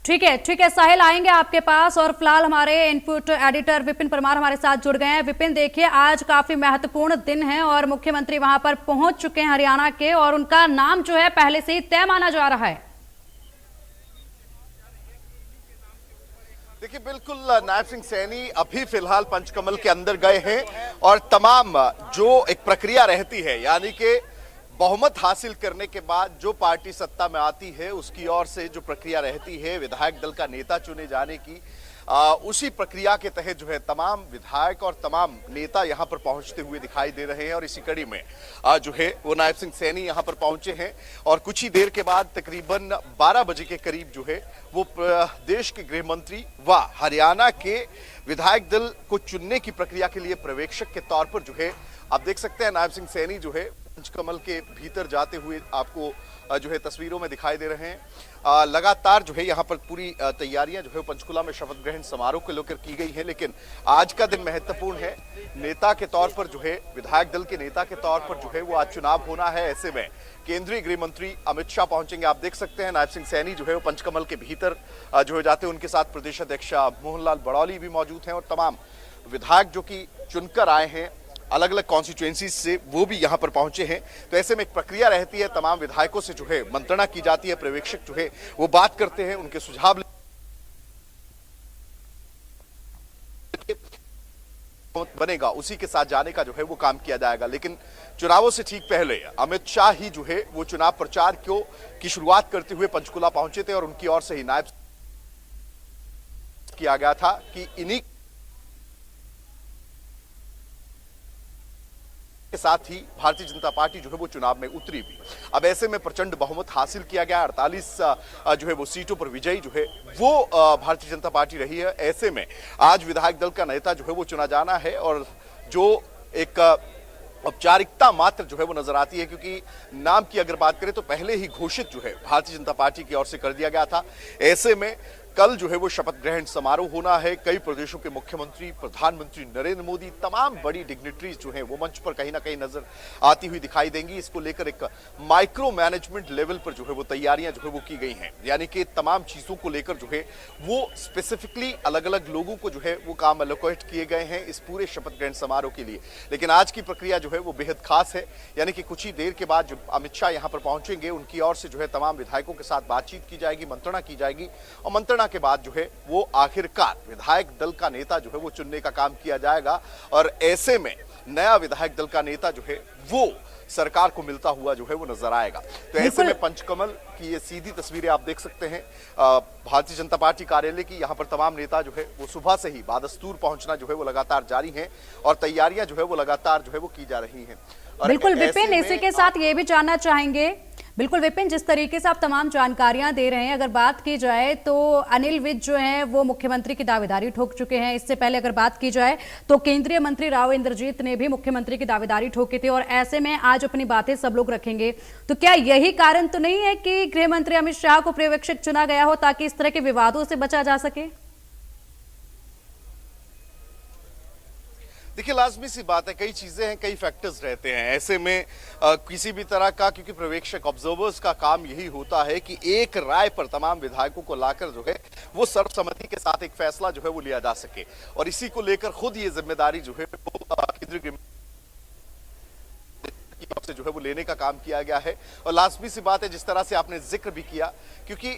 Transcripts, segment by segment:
ठीक है साहिल, आएंगे आपके पास। और फिलहाल हमारे इनपुट एडिटर विपिन परमार हमारे साथ जुड़ गए हैं। विपिन, देखिए आज काफी महत्वपूर्ण दिन है और मुख्यमंत्री वहां पर पहुंच चुके हैं हरियाणा के, और उनका नाम जो है पहले से ही तय माना जा रहा है। देखिए, बिल्कुल नायब सिंह सैनी अभी फिलहाल पंचकमल के अंदर गए हैं और तमाम जो एक प्रक्रिया रहती है, यानी कि बहुमत हासिल करने के बाद जो पार्टी सत्ता में आती है उसकी ओर से जो प्रक्रिया रहती है विधायक दल का नेता चुने जाने की, उसी प्रक्रिया के तहत जो है तमाम विधायक और तमाम नेता यहां पर पहुंचते हुए दिखाई दे रहे हैं। और इसी कड़ी में जो है वो नायब सिंह सैनी यहां पर पहुंचे हैं और कुछ ही देर के बाद तकरीबन 12 बजे के करीब जो है वो देश के गृह मंत्री व हरियाणा के विधायक दल को चुनने की प्रक्रिया के लिए पर्यवेक्षक के तौर पर जो है आप देख सकते हैं नायब सिंह सैनी जो है पंचकमल के भीतर जाते हुए आपको जो है तस्वीरों में दिखाई दे रहे हैं। लगातार जो है यहाँ पर पूरी तैयारियां जो है पंचकुला में शपथ ग्रहण समारोह को लेकर की गई है, लेकिन आज का दिन महत्वपूर्ण है। नेता के तौर पर जो है विधायक दल के नेता के तौर पर जो है वो आज चुनाव होना है। ऐसे में केंद्रीय गृह मंत्री अमित शाह पहुंचेंगे। आप देख सकते हैं नायब सिंह सैनी जो है वो पंचकमल के भीतर जो है जाते हैं। उनके साथ प्रदेश अध्यक्ष मोहन लाल बड़ौली भी मौजूद हैं और तमाम विधायक जो कि चुनकर आए हैं अलग अलग कॉन्स्टिट्यूएंसी से, वो भी यहां पर पहुंचे हैं। तो ऐसे में एक प्रक्रिया रहती है, तमाम विधायकों से जो है मंत्रणा की जाती है, पर्यवेक्षक जो है वो बात करते हैं, उनके सुझाव बनेगा उसी के साथ जाने का जो है वो काम किया जाएगा। लेकिन चुनावों से ठीक पहले अमित शाह ही जो है वो चुनाव प्रचार की शुरुआत करते हुए पंचकुला पहुंचे थे और उनकी ओर से ही नायब किया गया था कि इन्हीं के साथ ही भारतीय जनता पार्टी जो है वो चुनाव में उतरी भी। अब ऐसे में प्रचंड बहुमत हासिल किया गया, 48 जो है वो सीटों पर विजयी जो है वो भारतीय जनता पार्टी रही है। ऐसे में आज विधायक दल का नेता जो है वो चुना जाना है और जो एक औपचारिकता मात्र जो है वो नजर आती है, क्योंकि नाम की अगर बात करें तो पहले ही घोषित जो है भारतीय जनता पार्टी की ओर से कर दिया गया था। ऐसे में कल जो है वो शपथ ग्रहण समारोह होना है। कई प्रदेशों के मुख्यमंत्री, प्रधानमंत्री नरेंद्र मोदी, तमाम बड़ी डिग्निटरीज जो हैं वो मंच पर कहीं ना कहीं नजर आती हुई दिखाई देंगी। इसको लेकर एक माइक्रो मैनेजमेंट लेवल पर जो है वो तैयारियां जो है वो की गई हैं, यानी कि तमाम चीजों को लेकर जो है वो स्पेसिफिकली अलग अलग लोगों को जो है वो काम एलोकेट किए गए हैं इस पूरे शपथ ग्रहण समारोह के लिए। लेकिन आज की प्रक्रिया जो है वो बेहद खास है, यानी कि कुछ ही देर के बाद जब अमित शाह यहां पर पहुंचेंगे उनकी ओर से जो है तमाम विधायकों के साथ बातचीत की जाएगी, मंत्रणा की जाएगी और मंत्रणा के बाद जो है वो आखिरकार विधायक दल का नेता जो है वो चुनने का काम किया जाएगा। और ऐसे में नया विधायक दल का नेता जो है वो सरकार को मिलता हुआ जो है वो नजर आएगा। तो ऐसे में पंचकमल की ये सीधी तस्वीरें आप देख सकते हैं भारतीय जनता पार्टी कार्यालय की। यहाँ पर तमाम नेता जो है वो सुबह से ही बादस्तूर पहुंचना जो है वो लगातार जारी है और तैयारियां जो है वो लगातार जो है वो की जा रही हैं। बिल्कुल विपिन, इसी के साथ ये भी जानना चाहेंगे, बिल्कुल विपिन, जिस तरीके से आप तमाम जानकारियां दे रहे हैं, अगर बात की जाए तो अनिल विज जो हैं वो मुख्यमंत्री की दावेदारी ठोक चुके हैं। इससे पहले अगर बात की जाए तो केंद्रीय मंत्री राव इंद्रजीत ने भी मुख्यमंत्री की दावेदारी ठोकी थी और ऐसे में आज अपनी बातें सब लोग रखेंगे। तो क्या यही कारण तो नहीं है कि गृह मंत्री अमित शाह को पर्यवेक्षक चुना गया हो ताकि इस तरह के विवादों से बचा जा सके? देखिए, लाजमी सी बात है, कई चीजें हैं, कई फैक्टर्स रहते हैं। ऐसे में किसी भी तरह का, क्योंकि पर्यवेक्षक ऑब्जर्वर्स का काम यही होता है कि एक राय पर तमाम विधायकों को लाकर जो है वो सर्वसम्मति के साथ एक फैसला जो है वो लिया जा सके, और इसी को लेकर खुद ये जिम्मेदारी जो है वो केंद्रीय से जो है वो लेने का काम किया गया है। और लाजमी सी बात है, जिस तरह से आपने जिक्र भी किया, क्योंकि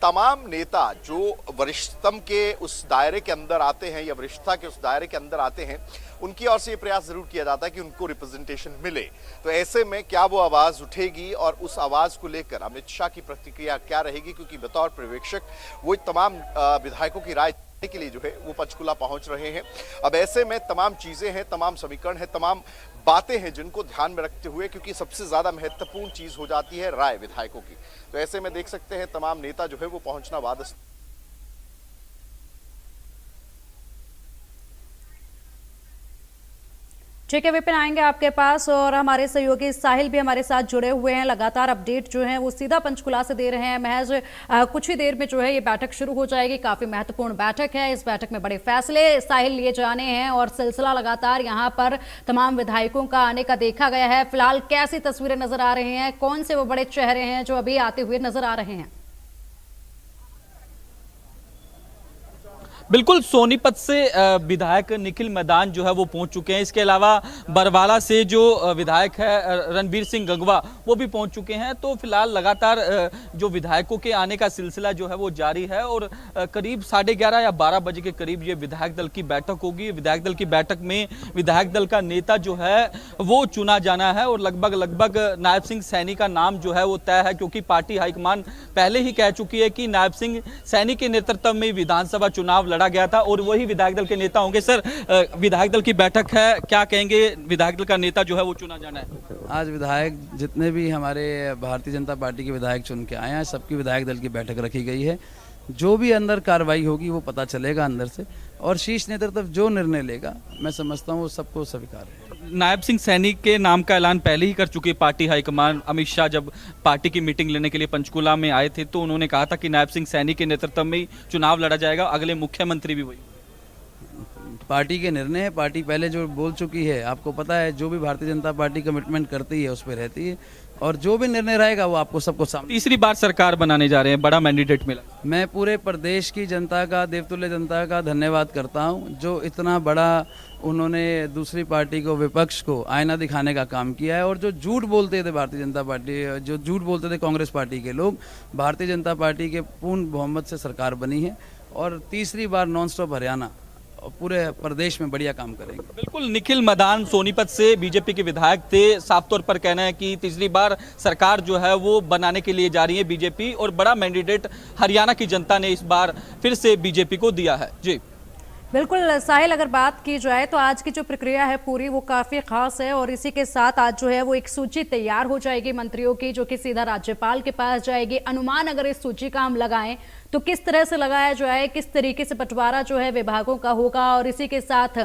तमाम नेता जो वरिष्ठतम के उस दायरे के अंदर आते हैं या वरिष्ठता के उस दायरे के अंदर आते हैं, उनकी ओर से ये प्रयास जरूर किया जाता है कि उनको रिप्रेजेंटेशन मिले। तो ऐसे में क्या वो आवाज उठेगी और उस आवाज को लेकर अमित शाह की प्रतिक्रिया क्या रहेगी, क्योंकि बतौर पर्यवेक्षक वो तमाम विधायकों की राय के लिए जो है वो पंचकुला पहुंच रहे हैं। अब ऐसे में तमाम चीजें हैं, तमाम समीकरण है, तमाम बातें हैं जिनको ध्यान में रखते हुए, क्योंकि सबसे ज्यादा महत्वपूर्ण चीज हो जाती है राय विधायकों की। तो ऐसे में देख सकते हैं तमाम नेता जो है वो पहुंचना वादस्त। ठीक है विपिन, आएंगे आपके पास और हमारे सहयोगी साहिल भी हमारे साथ जुड़े हुए हैं। लगातार अपडेट जो है वो सीधा पंचकुला से दे रहे हैं। महज कुछ ही देर में जो है ये बैठक शुरू हो जाएगी। काफी महत्वपूर्ण बैठक है, इस बैठक में बड़े फैसले साहिल लिए जाने हैं और सिलसिला लगातार यहाँ पर तमाम विधायकों का आने का देखा गया है। फिलहाल कैसी तस्वीरें नजर आ रही हैं, कौन से वो बड़े चेहरे हैं जो अभी आते हुए नजर आ रहे हैं? बिल्कुल, सोनीपत से विधायक निखिल मैदान जो है वो पहुंच चुके हैं। इसके अलावा बरवाला से जो विधायक है रणबीर सिंह गंगवा वो भी पहुंच चुके हैं। तो फिलहाल लगातार जो विधायकों के आने का सिलसिला जो है वो जारी है और करीब 11:30 या 12 बजे के करीब ये विधायक दल की बैठक होगी। विधायक दल की बैठक में विधायक दल का नेता जो है वो चुना जाना है और लगभग नायब सिंह सैनी का नाम जो है वो तय है, क्योंकि पार्टी हाईकमान पहले ही कह चुकी है कि नायब सिंह सैनी के नेतृत्व में विधानसभा चुनाव लड़ा गया था और वही विधायक दल के नेता होंगे। सर, विधायक दल की बैठक है, क्या कहेंगे? विधायक दल का नेता जो है वो चुना जाना है। आज विधायक जितने भी हमारे भारतीय जनता पार्टी के विधायक चुन के आए हैं, सबकी विधायक दल की बैठक रखी गई है। जो भी अंदर कार्रवाई होगी वो पता चलेगा अंदर से, और शीर्ष नेतृत्व जो निर्णय लेगा मैं समझता हूँ वो सबको स्वीकार है। नायब सिंह सैनी के नाम का ऐलान पहले ही कर चुकी है पार्टी हाईकमान। अमित शाह जब पार्टी की मीटिंग लेने के लिए पंचकुला में आए थे तो उन्होंने कहा था कि नायब सिंह सैनी के नेतृत्व में ही चुनाव लड़ा जाएगा, अगले मुख्यमंत्री भी वही। पार्टी के निर्णय है, पार्टी पहले जो बोल चुकी है, आपको पता है जो भी भारतीय जनता पार्टी कमिटमेंट करती है उस पर रहती है, और जो भी निर्णय रहेगा वो आपको सबको सामने। तीसरी बार सरकार बनाने जा रहे हैं, बड़ा मैंडेट मिला। मैं पूरे प्रदेश की जनता का, देवतुल्य जनता का धन्यवाद करता हूं, जो इतना बड़ा उन्होंने दूसरी पार्टी को, विपक्ष को आईना दिखाने का काम किया है। और जो झूठ बोलते थे भारतीय जनता पार्टी, जो झूठ बोलते थे कांग्रेस पार्टी के लोग, भारतीय जनता पार्टी के पूर्ण बहुमत से सरकार बनी है और तीसरी बार नॉन स्टॉप हरियाणा पूरे प्रदेश में बढ़िया काम करेंगे। बिल्कुल, निखिल मैदान सोनीपत से बीजेपी के विधायक थे। साफ तौर पर कहना है कि तीसरी बार सरकार जो है वो बनाने के लिए जा रही है बीजेपी, और बड़ा मैंडेट हरियाणा की जनता ने इस बार फिर से बीजेपी को दिया है। जी बिल्कुल साहिल, अगर बात की जाए तो आज की जो प्रक्रिया है पूरी वो काफ़ी खास है, और इसी के साथ आज जो है वो एक सूची तैयार हो जाएगी मंत्रियों की, जो कि सीधा राज्यपाल के पास जाएगी। अनुमान अगर इस सूची का हम लगाएं तो किस तरह से लगाया जाए, किस तरीके से बंटवारा जो है विभागों का होगा। और इसी के साथ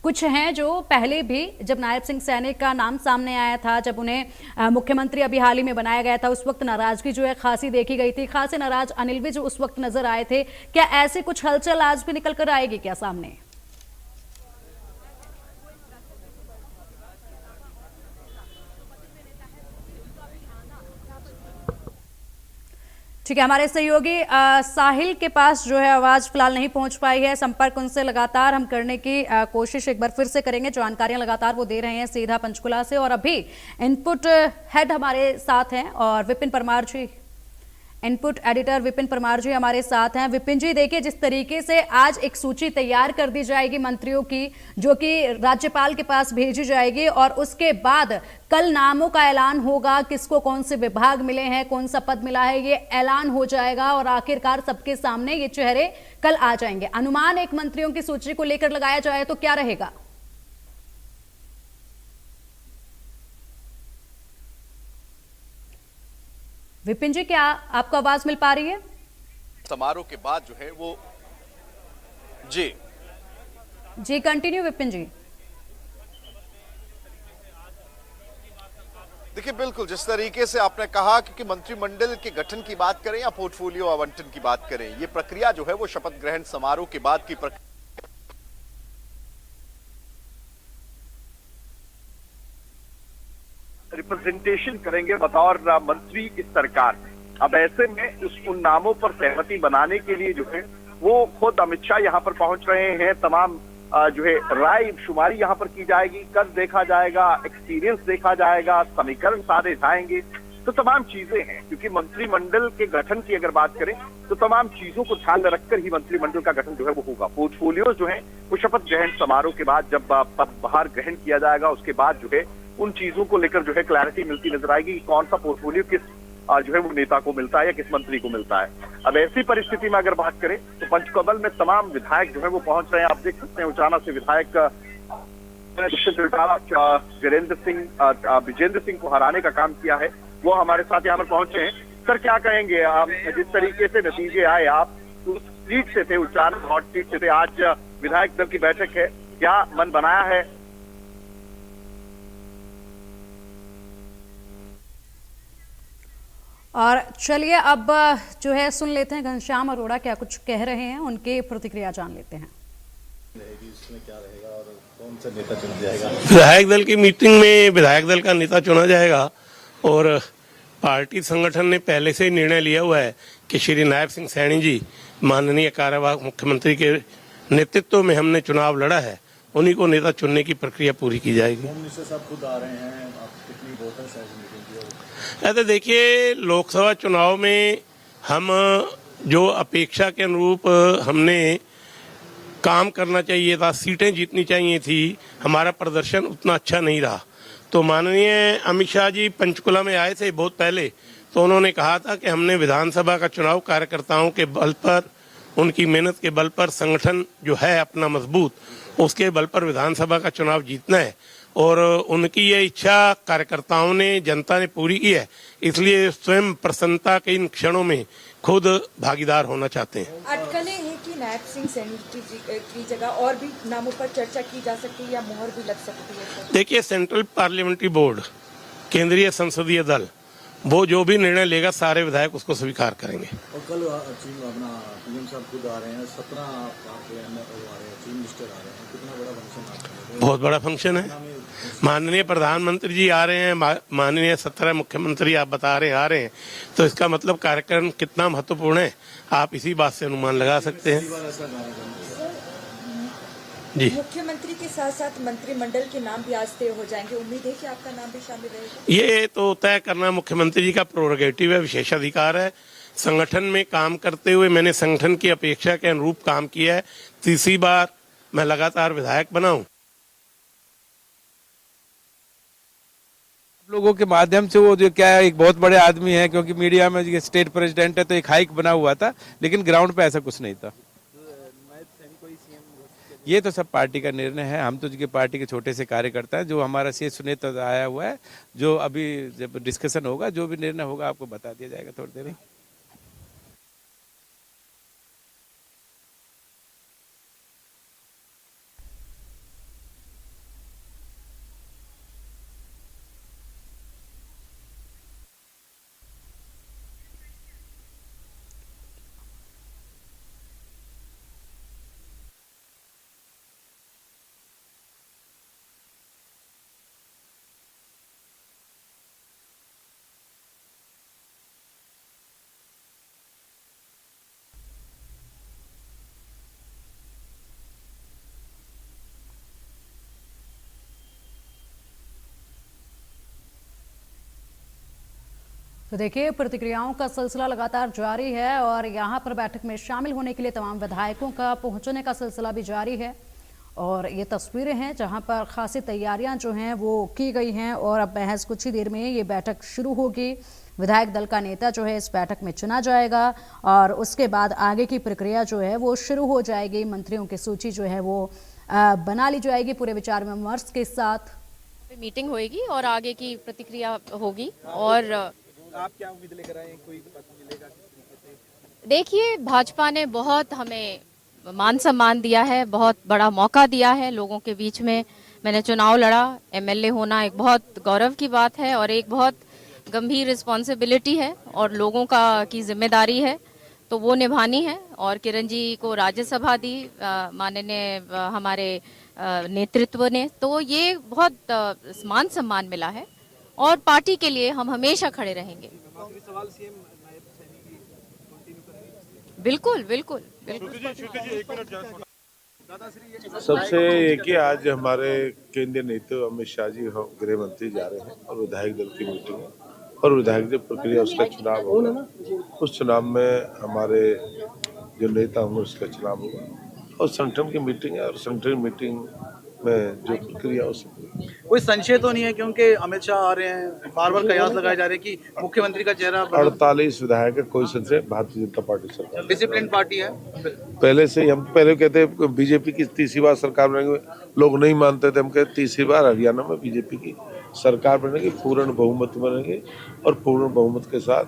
कुछ हैं जो पहले भी, जब नायब सिंह सैनी का नाम सामने आया था, जब उन्हें मुख्यमंत्री अभी हाल ही में बनाया गया था, उस वक्त नाराजगी जो है खासी देखी गई थी। खासे नाराज अनिल विज उस वक्त नजर आए थे। क्या ऐसे कुछ हलचल आज भी निकल कर आएगी क्या सामने? ठीक है, हमारे सहयोगी साहिल के पास जो है आवाज फिलहाल नहीं पहुंच पाई है। संपर्क उनसे लगातार हम करने की कोशिश एक बार फिर से करेंगे। जानकारियां लगातार वो दे रहे हैं सीधा पंचकुला से, और अभी इनपुट हेड हमारे साथ हैं और विपिन परमार जी, इनपुट एडिटर विपिन परमार जी हमारे साथ हैं। विपिन जी, देखिए जिस तरीके से आज एक सूची तैयार कर दी जाएगी मंत्रियों की, जो कि राज्यपाल के पास भेजी जाएगी, और उसके बाद कल नामों का ऐलान होगा, किसको कौन से विभाग मिले हैं, कौन सा पद मिला है, ये ऐलान हो जाएगा और आखिरकार सबके सामने ये चेहरे कल आ जाएंगे। अनुमान एक मंत्रियों की सूची को लेकर लगाया जाए तो क्या रहेगा? विपिन जी, क्या आपको आवाज मिल पा रही है? समारोह के बाद जो है वो जी कंटिन्यू विपिन जी। देखिए, बिल्कुल जिस तरीके से आपने कहा, क्योंकि मंत्रिमंडल के गठन की बात करें या पोर्टफोलियो आवंटन की बात करें, ये प्रक्रिया जो है वो शपथ ग्रहण समारोह के बाद की प्रक्रिया रिप्रेजेंटेशन करेंगे बतौर मंत्री इस सरकार में। अब ऐसे में उन नामों पर सहमति बनाने के लिए जो है वो खुद अमित शाह यहाँ पर पहुंच रहे हैं। तमाम जो है राय शुमारी यहाँ पर की जाएगी, कद देखा जाएगा, एक्सपीरियंस देखा जाएगा, समीकरण सारे आएंगे, तो तमाम चीजें हैं। क्योंकि मंत्रिमंडल के गठन की अगर बात करें तो तमाम चीजों को ध्यान में रखकर ही मंत्रिमंडल का गठन जो है वो होगा। पोर्टफोलियो जो है वो शपथ ग्रहण समारोह के बाद जब पदभार ग्रहण किया जाएगा, उसके बाद जो है उन चीजों को लेकर जो है क्लैरिटी मिलती नजर आएगी कि कौन सा पोर्टफोलियो किस जो है वो नेता को मिलता है या किस मंत्री को मिलता है। अब ऐसी परिस्थिति में अगर बात करें तो पंचकबल में तमाम विधायक जो है वो पहुंच रहे हैं। आप देख सकते हैं उचाना से विधायक विजेंद्र सिंह को हराने का काम किया है, वो हमारे साथ यहाँ पर पहुंचे हैं। सर, क्या कहेंगे आप, जिस तरीके से नतीजे आए, आप उस सीट से थे, उचाना हॉट सीट से थे, आज विधायक दल की बैठक है, क्या मन बनाया है? और चलिए अब जो है सुन लेते हैं घनश्याम अरोड़ा क्या कुछ कह रहे हैं, उनकी प्रतिक्रिया जान लेते हैं। क्या रहेगा और कौन सा नेता चुना जाएगा? विधायक दल की मीटिंग में विधायक दल का नेता चुना जाएगा, और पार्टी संगठन ने पहले से ही निर्णय लिया हुआ है कि श्री नायब सिंह सैनी जी माननीय कार्यवाहक मुख्यमंत्री के नेतृत्व में हमने चुनाव लड़ा है, उन्हीं को नेता चुनने की प्रक्रिया पूरी की जाएगी। होम मिनिस्टर साहब खुद आ रहे हैं, आप कितनी वोटर साइज मीटिंग की? ऐसे देखिए, लोकसभा चुनाव में हम जो अपेक्षा के अनुरूप हमने काम करना चाहिए था, सीटें जीतनी चाहिए थी, हमारा प्रदर्शन उतना अच्छा नहीं रहा। तो माननीय अमित शाह जी पंचकुला में आए थे बहुत पहले, तो उन्होंने कहा था कि हमने विधानसभा का चुनाव कार्यकर्ताओं के बल पर, उनकी मेहनत के बल पर, संगठन जो है अपना मजबूत, उसके बल पर विधानसभा का चुनाव जीतना है। और उनकी ये इच्छा कार्यकर्ताओं ने, जनता ने पूरी की है, इसलिए स्वयं प्रसन्नता के इन क्षणों में खुद भागीदार होना चाहते हैं। अटकलें हैं कि नायब सिंह सैनी की जगह और भी नामों पर चर्चा की जा सकती है या मोहर भी लग सकती है? देखिए, सेंट्रल पार्लियामेंट्री बोर्ड, केंद्रीय संसदीय दल, वो जो भी निर्णय लेगा सारे विधायक उसको स्वीकार करेंगे। और कल अपना पीएम साहब खुद आ रहे हैं, 17 आपके एमएलए आ रहे हैं, चीफ मिनिस्टर आ रहे हैं, कितना बड़ा फंक्शन आपका? बहुत बड़ा फंक्शन है। माननीय प्रधानमंत्री जी आ रहे हैं, माननीय 17 मुख्यमंत्री आप बता रहे हैं आ रहे हैं, तो इसका मतलब कार्यक्रम कितना महत्वपूर्ण है आप इसी बात से अनुमान लगा सकते हैं। जी, मुख्यमंत्री के साथ साथ मंत्रिमंडल के नाम भी आज तय हो जाएंगे, उम्मीद है कि आपका नाम भी शामिल रहेगा? ये तो तय करना मुख्यमंत्री जी का प्रोरोगेटिव है, विशेषाधिकार है। संगठन में काम करते हुए मैंने संगठन की अपेक्षा के अनुरूप काम किया है। तीसरी बार मैं लगातार विधायक बना हूं। लोगों के माध्यम से वो जो क्या है, एक बहुत बड़े आदमी है, क्योंकि मीडिया में ये स्टेट प्रेसिडेंट है तो एक हाइक बना हुआ था, लेकिन ग्राउंड पे ऐसा कुछ नहीं था। ये तो सब पार्टी का निर्णय है। हम तो जी पार्टी के छोटे से कार्यकर्ता हैं। जो हमारा शीर्ष नेता आया हुआ है, जो अभी जब डिस्कशन होगा, जो भी निर्णय होगा आपको बता दिया जाएगा थोड़ी देर में। तो देखिए, प्रतिक्रियाओं का सिलसिला लगातार जारी है और यहाँ पर बैठक में शामिल होने के लिए तमाम विधायकों का पहुंचने का सिलसिला भी जारी है। और ये तस्वीरें हैं जहाँ पर खासी तैयारियां जो हैं वो की गई हैं और अब महज कुछ ही देर में ये बैठक शुरू होगी। विधायक दल का नेता जो है इस बैठक में चुना जाएगा और उसके बाद आगे की प्रक्रिया जो है वो शुरू हो जाएगी। मंत्रियों की सूची जो है वो बना ली जाएगी पूरे विचार विमर्श के साथ। मीटिंग होगी और आगे की प्रतिक्रिया होगी। और आप क्या उम्मीद लेकर आए हैं, कोई पत्र मिलेगा किस तरीके से? देखिए, भाजपा ने बहुत हमें मान सम्मान दिया है, बहुत बड़ा मौका दिया है लोगों के बीच में। मैंने चुनाव लड़ा, एमएलए होना एक बहुत गौरव की बात है और एक बहुत गंभीर रिस्पॉन्सिबिलिटी है और लोगों का की जिम्मेदारी है, तो वो निभानी है। और किरण जी को राज्यसभा दी माननीय हमारे नेतृत्व ने, तो ये बहुत मान सम्मान मिला है और पार्टी के लिए हम हमेशा खड़े रहेंगे। बिल्कुल बिल्कुल बिल्कुल। सबसे एक ही, आज हमारे केंद्रीय नेता अमित शाह जी गृह मंत्री जा रहे हैं और विधायक दल की मीटिंग है और विधायक दल प्रक्रिया उसका चुनाव होगा। उस चुनाव में हमारे जो नेता होंगे उसका चुनाव होगा और संगठन की मीटिंग है और संगठन मीटिंग में जो प्रक्रिया उसकी। कोई संशय तो नहीं है, क्योंकि अमित शाह आ रहे हैं, बार बार कयास लगाए जा रहे हैं कि मुख्यमंत्री का चेहरा 48 विधायक है, कोई संशय? भारतीय जनता पार्टी सरकार डिसिप्लिन पार्टी है। पहले से हम पहले कहते बीजेपी की तीसरी बार सरकार बनेगी, लोग नहीं मानते थे। हम कहते तीसरी बार हरियाणा में बीजेपी की सरकार बनेगी, पूर्ण बहुमत बनेगी और पूर्ण बहुमत के साथ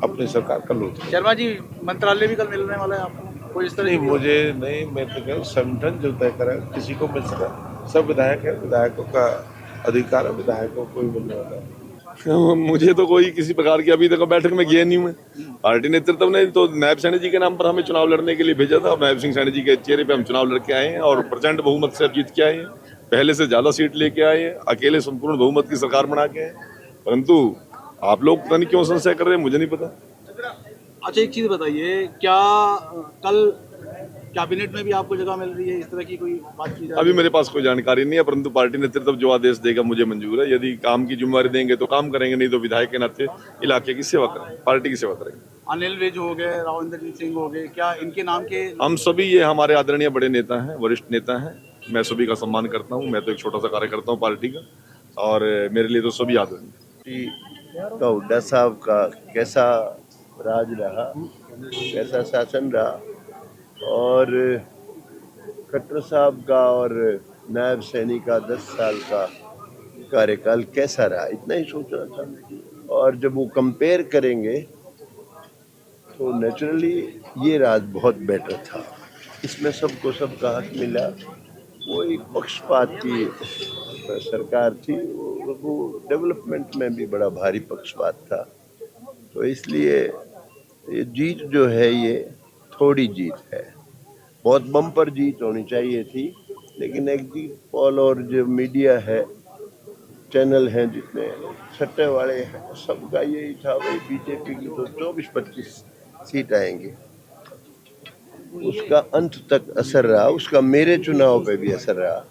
अपनी सरकार कल होगी। शर्मा जी, मंत्रालय भी कल मिलने वाला है आपको? कोई इस तरह नहीं, मुझे नहीं, मैं तो कह रहा हूँ संगठन जो तय करेगा, किसी को मिल सकता। सब विधायक है, विधायकों का अधिकार है, विधायकों को ही मिलने वाला है। मुझे तो कोई किसी प्रकार की अभी तक बैठक में गया नहीं हूँ। पार्टी नेतृत्व ने तो नायब सैनी जी के नाम पर हमें चुनाव लड़ने के लिए भेजा था और नायब सिंह सैनी जी के चेहरे पे हम चुनाव लड़के आए हैं और प्रचंड बहुमत से जीत के आए हैं। पहले से ज्यादा सीट लेके आए हैं, अकेले संपूर्ण बहुमत की सरकार बना के हैं। परंतु आप लोग पता नहीं क्यों संशय कर रहे हैं, मुझे नहीं पता। अच्छा, एक चीज बताइए, क्या कल कैबिनेट में भी आपको जगह मिल रही है, इस तरह की कोई बात की जा अभी मेरे पास कोई जानकारी नहीं है, परंतु पार्टी नेतृत्व जो आदेश देगा मुझे मंजूर है। यदि काम की जिम्मेदारी देंगे तो काम करेंगे, नहीं तो विधायक के नाते इलाके की सेवा करेंगे, पार्टी की सेवा करेंगे। अनिल विज हो गए, राव इंद्रजीत सिंह हो गए, क्या इनके नाम के हम सभी, ये हमारे आदरणीय बड़े नेता हैं, वरिष्ठ नेता हैं, मैं सभी का सम्मान करता हूँ। मैं तो एक छोटा सा कार्यकर्ता हूँ पार्टी का, और मेरे लिए तो सभी आदरणीय। तो हुड्डा साहब का कैसा राज रहा, कैसा शासन रहा, और खट्टर साहब का और नायब सैनी का 10 साल का कार्यकाल कैसा रहा, इतना ही सोचना था। और जब वो कंपेयर करेंगे तो नेचुरली ये राज बहुत बेटर था, इसमें सबको सबका हक मिला। वो एक पक्षपात की सरकार थी, वो डेवलपमेंट में भी बड़ा भारी पक्षपात था। तो इसलिए ये जीत जो है ये थोड़ी जीत है, बहुत बम्पर जीत होनी चाहिए थी, लेकिन एग्जिट पोल और जो मीडिया है, चैनल हैं जितने सट्टे वाले हैं, सबका यही था भाई बीजेपी की तो 24-25 सीट आएंगी। उसका अंत तक असर रहा, उसका मेरे चुनाव पे भी असर रहा।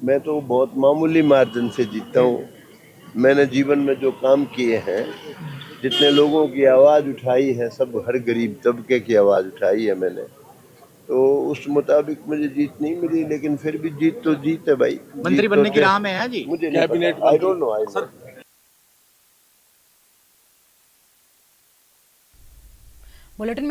मैं तो बहुत मामूली मार्जिन से जीता हूँ। मैंने जीवन में जो काम किए हैं, जितने लोगों की आवाज़ उठाई है, सब हर गरीब तबके की आवाज़ उठाई है मैंने, तो उस मुताबिक मुझे जीत नहीं मिली, लेकिन फिर भी जीत तो जीत है भाई। मंत्री बनने की राह में है जी, मुझे cabinet, I don't know. Bulletin